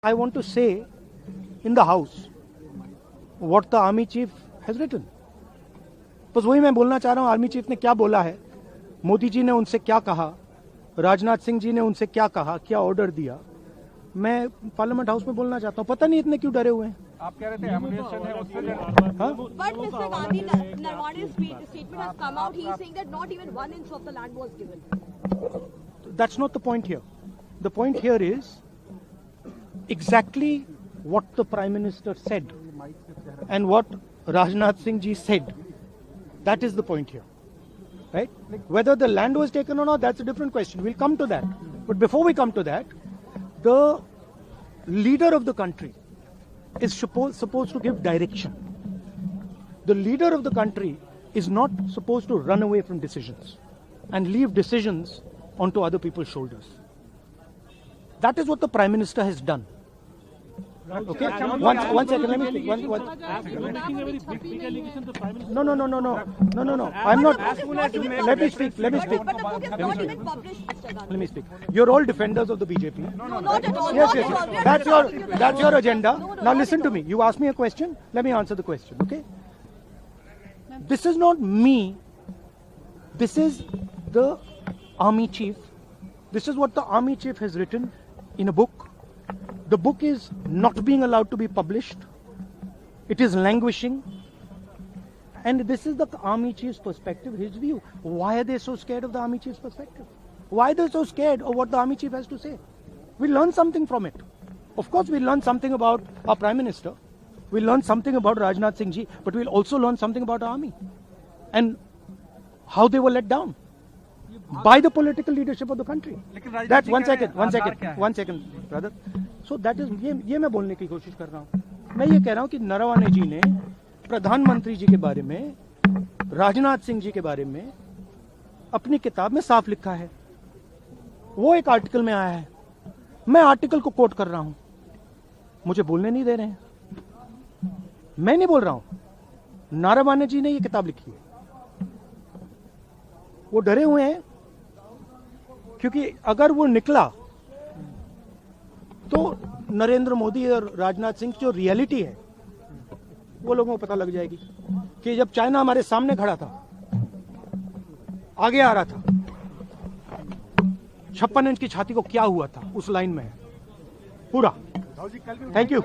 I want to say in the house what the army chief has written. बस वही मैं बोलना चाह रहा हूँ. आर्मी चीफ ने क्या बोला है, मोदी जी ने उनसे क्या कहा, राजनाथ सिंह जी ने उनसे क्या कहा, क्या ऑर्डर दिया, मैं पार्लियामेंट हाउस में बोलना चाहता हूँ. पता नहीं इतने क्यों डरे हुए हैं. आप कह रहे थे एमुनेशन है उससे हाँ? But Mr. Gandhi, Narwane's statement has come out. He is saying that not even 1 inch of the land was given. That's not the point here. The point here is exactly what the Prime Minister said and what Rajnath Singh ji said. That is the point here. Right? Whether the land was taken or not, that's a different question. We'll come to that. But before we come to that, the leader of the country is supposed to give direction. The leader of the country is not supposed to run away from decisions and leave decisions onto other people's shoulders. That is what the Prime Minister has done. Okay? One second, let me speak. No. I'm not. Let me speak. But the book is not even published, Mr. Gandhi. Let me speak. You're all defenders of the BJP. No, not at all. Yes. Not at all. That's your agenda. No, Now not listen at to all. me. You asked me a question. Let me answer the question. Okay? This is not me. This is the army chief. This is what the army chief has written in a book. The book is not being allowed to be published. It is languishing. And this is the army chief's perspective, his view. Why are they so scared of the army chief's perspective? Why are they so scared of what the army chief has to say? We learn something from it. Of course, we learn something about our Prime Minister. We learn something about Rajnath Singh ji, but we'll also learn something about our army and how they were let down by the political leadership of the country. That's one second, brother. So that is ये मैं बोलने की कोशिश कर रहा हूँ. मैं ये कह रहा हूँ कि नरवाने जी ने प्रधानमंत्री जी के बारे में, राजनाथ सिंह जी के बारे में अपनी किताब में साफ लिखा है. वो एक आर्टिकल में आया है. मैं आर्टिकल को कोट कर रहा हूं. मुझे बोलने नहीं दे रहे हैं. मैं नहीं बोल रहा हूं. नारावाने जी ने ये किताब लिखी है. वो डरे हुए हैं क्योंकि अगर वो निकला तो नरेंद्र मोदी और राजनाथ सिंह की जो रियलिटी है वो लोगों को पता लग जाएगी कि जब चाइना हमारे सामने खड़ा था, आगे आ रहा था, 56 इंच की छाती को क्या हुआ था, उस लाइन में है पूरा. Thank you.